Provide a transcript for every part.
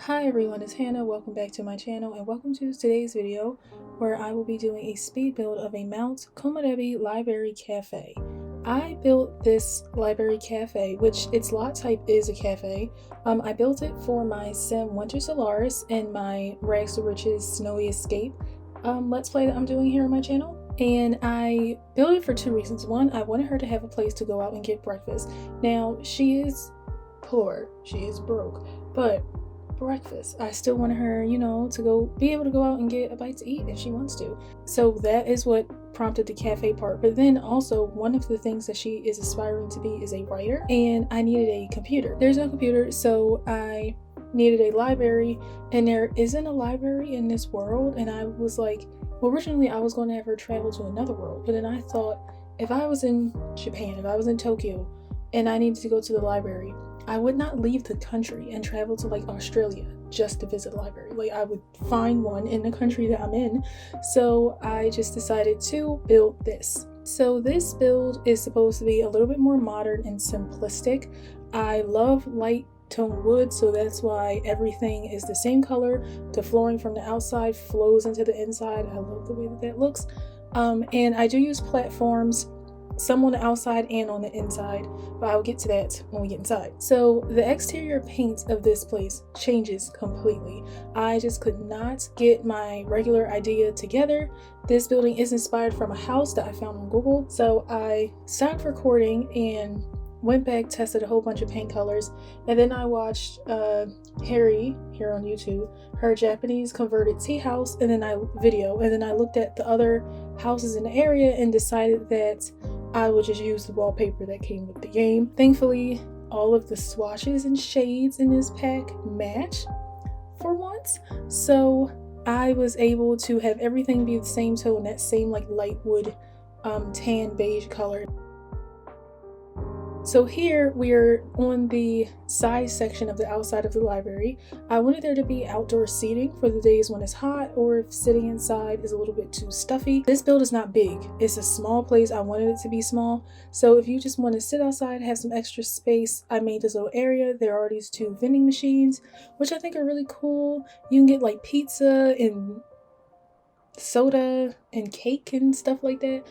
Hi everyone, it's Hannah. Welcome back to my channel and welcome to today's video where I will be doing a speed build of a Mount Komorebi Library Café. I built this library cafe, which its lot type is a cafe. I built it for my sim Winter Solaris and my Rags to Riches Snowy Escape let's play that I'm doing here on my channel. And I built it for two reasons. One, I wanted her to have a place to go out and get breakfast. Now, she is poor, she is broke, but breakfast, I still want her, to be able to go out and get a bite to eat if she wants to. So that is what prompted the cafe part. But then also one of the things that she is aspiring to be is a writer, and I needed a computer. There's no computer, so I needed a library, and there isn't a library in this world. And I was like, well, originally I was going to have her travel to another world, but then I thought, if I was in Japan, if I was in Tokyo and I needed to go to the library, I would not leave the country and travel to like Australia just to visit a library. Like, I would find one in the country that I'm in. So I just decided to build this. So this build is supposed to be a little bit more modern and simplistic. I love light tone wood, so that's why everything is the same color. The flooring from the outside flows into the inside. I love the way that looks. And I do use platforms, some on the outside and on the inside, but I'll get to that when we get inside. So the exterior paint of this place changes completely. I just could not get my regular idea together. This building is inspired from a house that I found on Google. So I stopped recording and went back, tested a whole bunch of paint colors, and then I watched Harry here on YouTube, her Japanese converted tea house, and then I looked at the other houses in the area and decided that I would just use the wallpaper that came with the game. Thankfully, all of the swatches and shades in this pack match for once, so I was able to have everything be the same tone, that same like light wood tan beige color. So here we are on the side section of the outside of the library. I wanted there to be outdoor seating for the days when it's hot or if sitting inside is a little bit too stuffy. This build is not big. It's a small place. I wanted it to be small. So if you just want to sit outside, have some extra space, I made this little area. There are these two vending machines, which I think are really cool. You can get like pizza and soda and cake and stuff like that.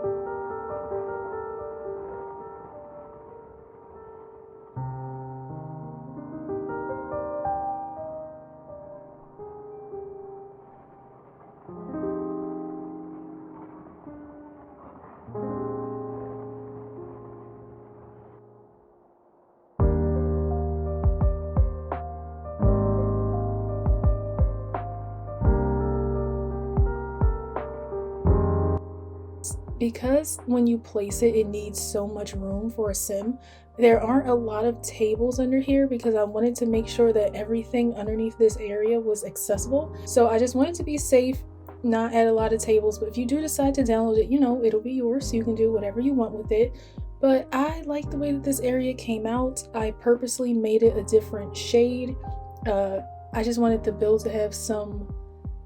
Because when you place it, it needs so much room for a sim, there aren't a lot of tables under here because I wanted to make sure that everything underneath this area was accessible. So I just wanted to be safe, not add a lot of tables, but if you do decide to download it, it'll be yours, so you can do whatever you want with it. But I like the way that this area came out. I purposely made it a different shade. I just wanted the build to have some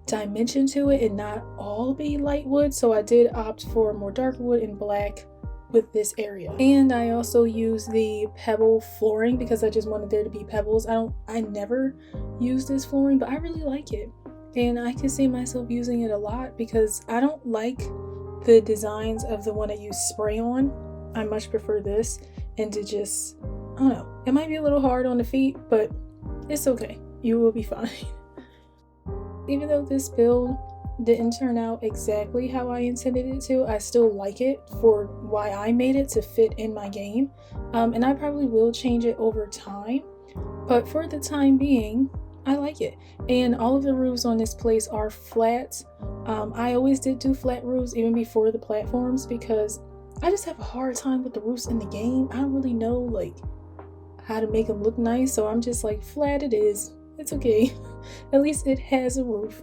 dimension to it and not all be light wood, so I did opt for more dark wood and black with this area. And I also use the pebble flooring because I just wanted there to be pebbles. I never use this flooring, but I really like it, and I can see myself using it a lot because I don't like the designs of the one that you spray on. I much prefer this, and to just, I don't know, it might be a little hard on the feet, but it's okay, you will be fine. Even though this build didn't turn out exactly how I intended it to, I still like it for why I made it to fit in my game. And I probably will change it over time, but for the time being, I like it. And all of the roofs on this place are flat. I always did do flat roofs even before the platforms because I just have a hard time with the roofs in the game. I don't really know like how to make them look nice, so I'm just like, flat it is. It's okay. At least it has a roof.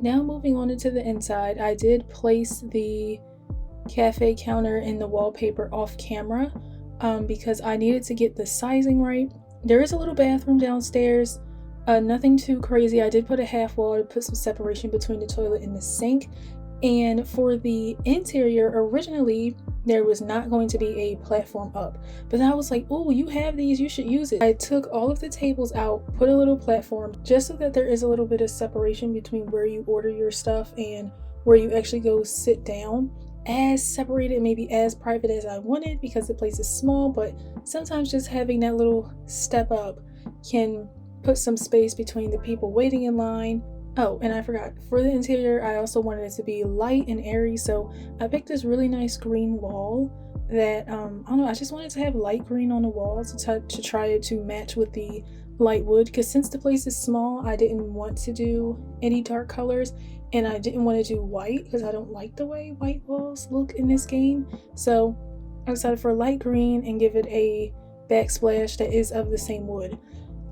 Now moving on into the inside, I did place the cafe counter and the wallpaper off camera because I needed to get the sizing right. There is a little bathroom downstairs, nothing too crazy. I did put a half wall to put some separation between the toilet and the sink. And for the interior, originally there was not going to be a platform up, but then I was like, oh, you have these, you should use it. I took all of the tables out, put a little platform just so that there is a little bit of separation between where you order your stuff and where you actually go sit down. As separated, maybe as private as I wanted, because the place is small, but sometimes just having that little step up can put some space between the people waiting in line. Oh, and I forgot, for the interior, I also wanted it to be light and airy, so I picked this really nice green wall that, I don't know, I just wanted to have light green on the walls to try it to match with the light wood, because since the place is small, I didn't want to do any dark colors, and I didn't want to do white, because I don't like the way white walls look in this game, so I decided for light green and give it a backsplash that is of the same wood.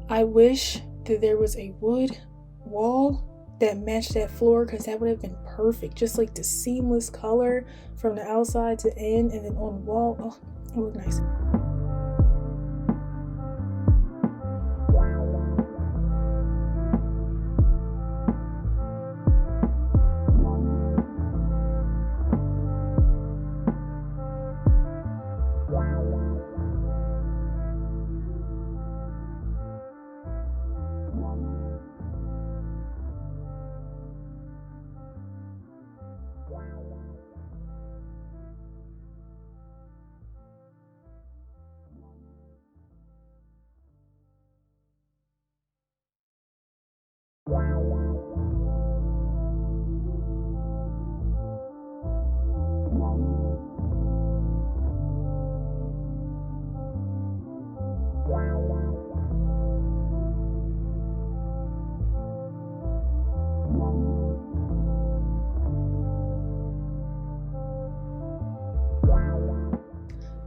I wish that there was a wood wall that matched that floor, because that would have been perfect, just like the seamless color from the outside to in, and then on the wall. Oh, it looked nice.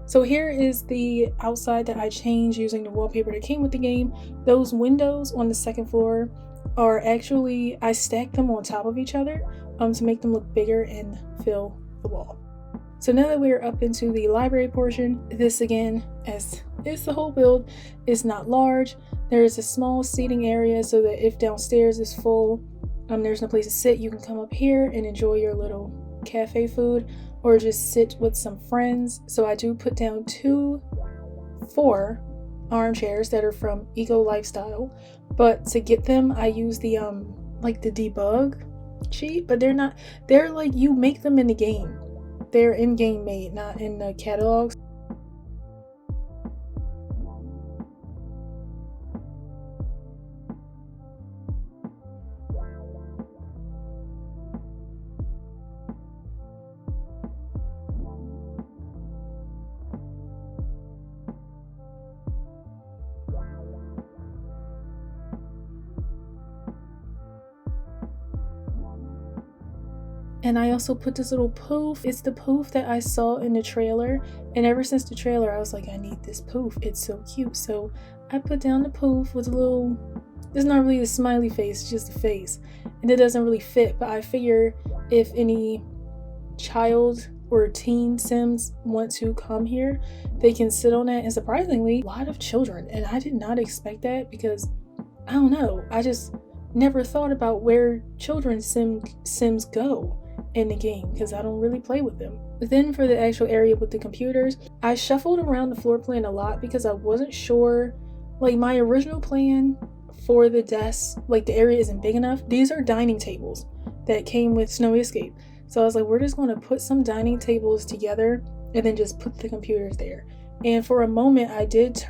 So here is the outside that I changed using the wallpaper that came with the game. Those windows on the second floor are actually, I stacked them on top of each other to make them look bigger and fill the wall. So now that we're up into the library portion, this again, as is the whole build, is not large. There is a small seating area so that if downstairs is full, there's no place to sit, you can come up here and enjoy your little cafe food, or just sit with some friends. So I do put down 4 armchairs that are from Eco Lifestyle, but to get them I use the like the debug sheet, but they're like, you make them in the game. They're in-game made, not in the catalogs. And I also put this little poof. It's the poof that I saw in the trailer, and ever since the trailer I was like, I need this poof, it's so cute. So I put down the poof with a little, it's not really a smiley face, it's just a face, and it doesn't really fit, but I figure if any child or teen Sims want to come here, they can sit on that. And surprisingly, a lot of children, and I did not expect that, because I don't know, I just never thought about where children's Sims go in the game, because I don't really play with them. But then for the actual area with the computers, I shuffled around the floor plan a lot because I wasn't sure, like my original plan for the desks, like the area isn't big enough. These are dining tables that came with Snowy Escape. So I was like, we're just going to put some dining tables together and then just put the computers there. And for a moment I did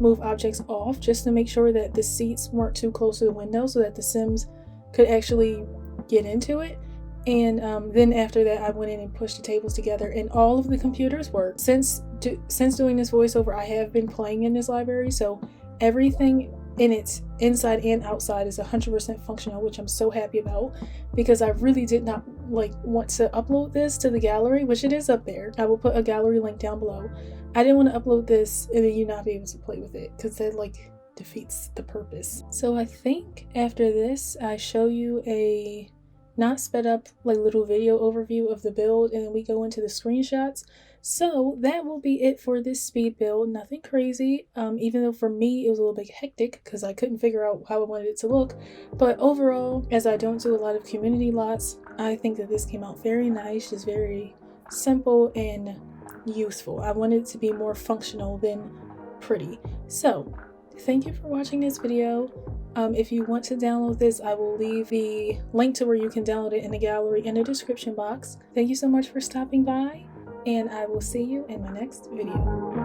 move objects off just to make sure that the seats weren't too close to the window so that the Sims could actually get into it. And then after that I went in and pushed the tables together, and all of the computers work. Since doing this voiceover, I have been playing in this library, so everything in its inside and outside is 100% functional, which I'm so happy about, because I really did not want to upload this to the gallery, which it is up there. I will put a gallery link down below. I didn't want to upload this and then you not be able to play with it, because that defeats the purpose. So I think after this I show you a not sped up like little video overview of the build, and then we go into the screenshots. So that will be it for this speed build. Nothing crazy, even though for me it was a little bit hectic because I couldn't figure out how I wanted it to look. But overall, as I don't do a lot of community lots, I think that this came out very nice, just very simple and useful. I wanted it to be more functional than pretty. So thank you for watching this video. If you want to download this, I will leave the link to where you can download it in the gallery in the description box. Thank you so much for stopping by, and I will see you in my next video.